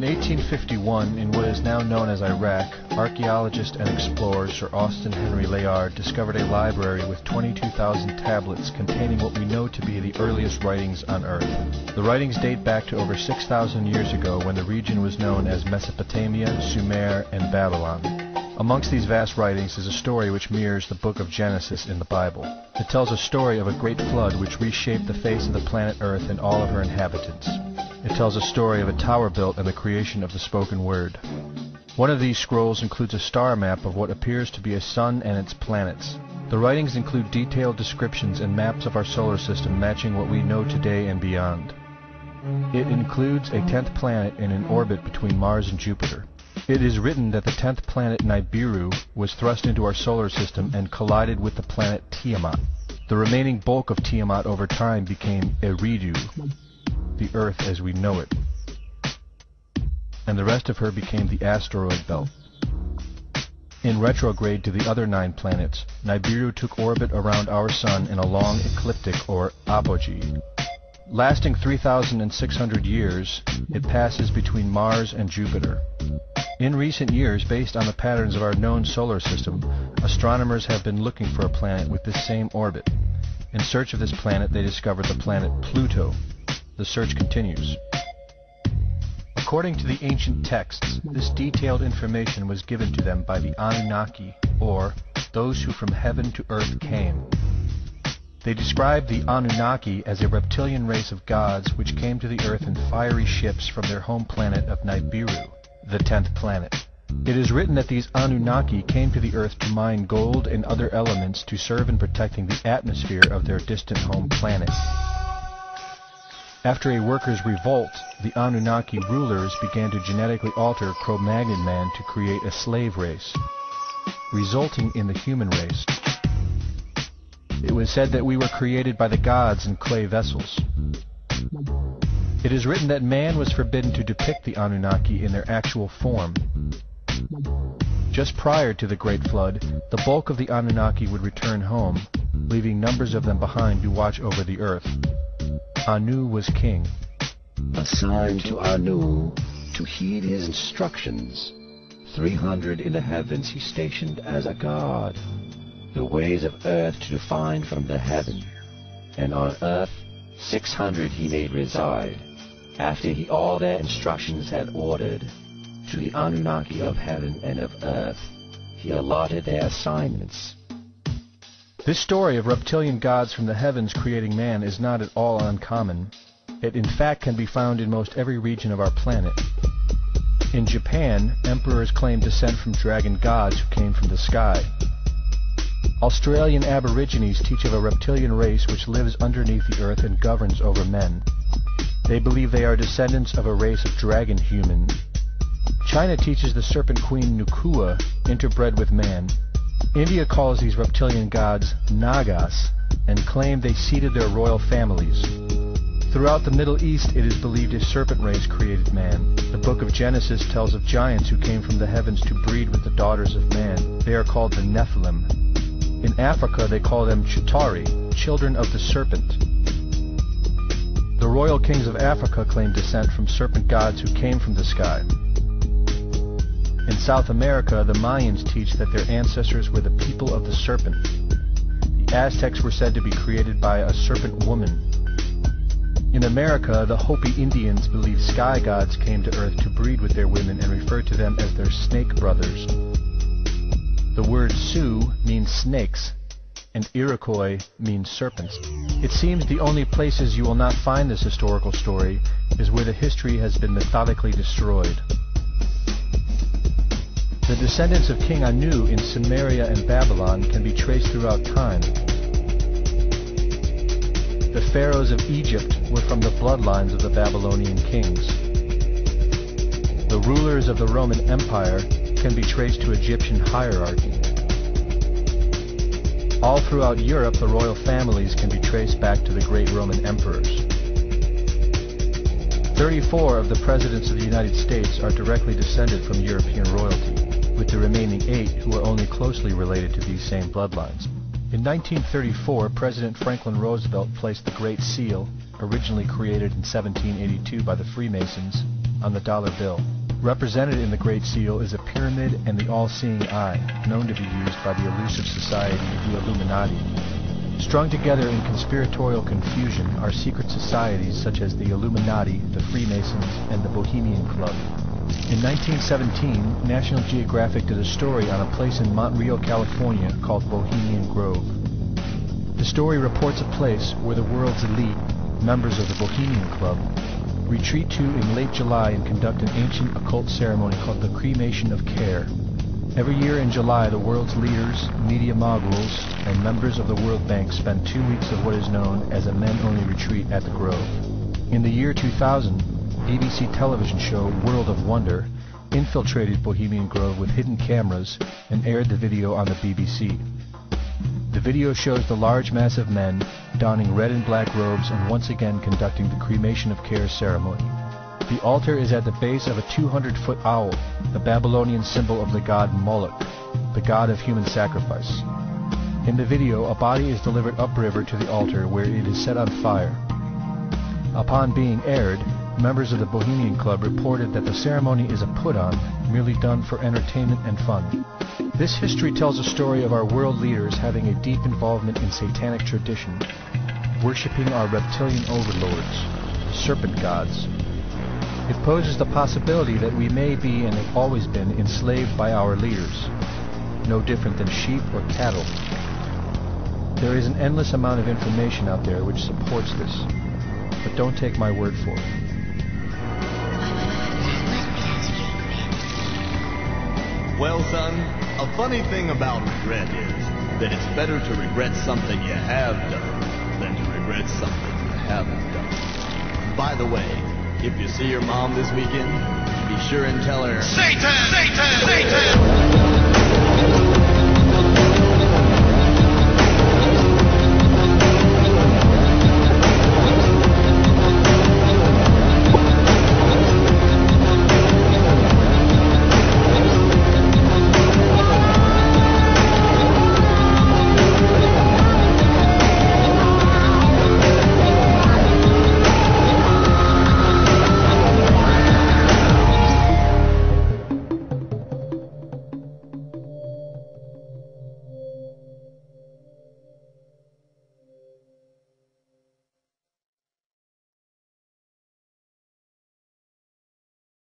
1851, in what is now known as Iraq, archaeologist and explorer Sir Austin Henry Layard discovered a library with 22,000 tablets containing what we know to be the earliest writings on Earth. The writings date back to over 6,000 years ago, when the region was known as Mesopotamia, Sumer, and Babylon. Amongst these vast writings is a story which mirrors the book of Genesis in the Bible. It tells a story of a great flood which reshaped the face of the planet Earth and all of her inhabitants. It tells a story of a tower built and the creation of the spoken word. One of these scrolls includes a star map of what appears to be a sun and its planets. The writings include detailed descriptions and maps of our solar system matching what we know today and beyond. It includes a 10th planet in an orbit between Mars and Jupiter. It is written that the 10th planet Nibiru was thrust into our solar system and collided with the planet Tiamat. The remaining bulk of Tiamat over time became Eridu, the Earth as we know it, and the rest of her became the asteroid belt. In retrograde to the other 9 planets, Nibiru took orbit around our Sun in a long ecliptic or apogee. Lasting 3,600 years, it passes between Mars and Jupiter. In recent years, based on the patterns of our known solar system, astronomers have been looking for a planet with this same orbit. In search of this planet, they discovered the planet Pluto. The search continues. According to the ancient texts, this detailed information was given to them by the Anunnaki, or those who from heaven to earth came. They describe the Anunnaki as a reptilian race of gods which came to the earth in fiery ships from their home planet of Nibiru, the 10th planet. It is written that these Anunnaki came to the earth to mine gold and other elements to serve in protecting the atmosphere of their distant home planet. After a workers' revolt, the Anunnaki rulers began to genetically alter Cro-Magnon man to create a slave race, resulting in the human race. It was said that we were created by the gods in clay vessels. It is written that man was forbidden to depict the Anunnaki in their actual form. Just prior to the Great Flood, the bulk of the Anunnaki would return home, leaving numbers of them behind to watch over the earth. Anu was king. Assigned to Anu to heed his instructions. 300 in the heavens he stationed as a god. The ways of earth to define from the heaven. And on earth 600 he made reside. After he all their instructions had ordered, to the Anunnaki of heaven and of earth he allotted their assignments. This story of reptilian gods from the heavens creating man is not at all uncommon. It in fact can be found in most every region of our planet. In Japan, emperors claim descent from dragon gods who came from the sky. Australian Aborigines teach of a reptilian race which lives underneath the earth and governs over men. They believe they are descendants of a race of dragon human. China teaches the serpent queen Nukua interbred with man. India calls these reptilian gods Nagas and claim they seeded their royal families. Throughout the Middle East, it is believed a serpent race created man. The book of Genesis tells of giants who came from the heavens to breed with the daughters of man. They are called the Nephilim. In Africa, they call them Chitauri, children of the serpent. The royal kings of Africa claim descent from serpent gods who came from the sky. In South America, the Mayans teach that their ancestors were the people of the serpent. The Aztecs were said to be created by a serpent woman. In America, the Hopi Indians believe sky gods came to earth to breed with their women and refer to them as their snake brothers. The word Sioux means snakes, and Iroquois means serpents. It seems the only places you will not find this historical story is where the history has been methodically destroyed. The descendants of King Anu in Sumeria and Babylon can be traced throughout time. The pharaohs of Egypt were from the bloodlines of the Babylonian kings. The rulers of the Roman Empire can be traced to Egyptian hierarchy. All throughout Europe, the royal families can be traced back to the great Roman emperors. 34 of the presidents of the United States are directly descended from European royalty, with the remaining 8 who are only closely related to these same bloodlines. In 1934, President Franklin Roosevelt placed the Great Seal, originally created in 1782 by the Freemasons, on the dollar bill. Represented in the Great Seal is a pyramid and the all-seeing eye, known to be used by the elusive society, the Illuminati. Strung together in conspiratorial confusion are secret societies such as the Illuminati, the Freemasons, and the Bohemian Club. In 1917, National Geographic did a story on a place in Montreal, California called Bohemian Grove. The story reports a place where the world's elite, members of the Bohemian Club, retreat to in late July and conduct an ancient occult ceremony called the Cremation of Care. Every year in July, the world's leaders, media moguls, and members of the World Bank spend 2 weeks of what is known as a men-only retreat at the Grove. In the year 2000, ABC television show World of Wonder infiltrated Bohemian Grove with hidden cameras and aired the video on the BBC. The video shows the large mass of men donning red and black robes and once again conducting the Cremation of Care ceremony. The altar is at the base of a 200-foot owl, the Babylonian symbol of the god Moloch, the god of human sacrifice. In the video, a body is delivered upriver to the altar where it is set on fire. Upon being aired, members of the Bohemian Club reported that the ceremony is a put-on, merely done for entertainment and fun. This history tells a story of our world leaders having a deep involvement in satanic tradition, worshipping our reptilian overlords, the serpent gods. It poses the possibility that we may be and have always been enslaved by our leaders, no different than sheep or cattle. There is an endless amount of information out there which supports this, but don't take my word for it. Well, son, a funny thing about regret is that it's better to regret something you have done than to regret something you haven't done. By the way, if you see your mom this weekend, be sure and tell her, Satan! Satan! Satan!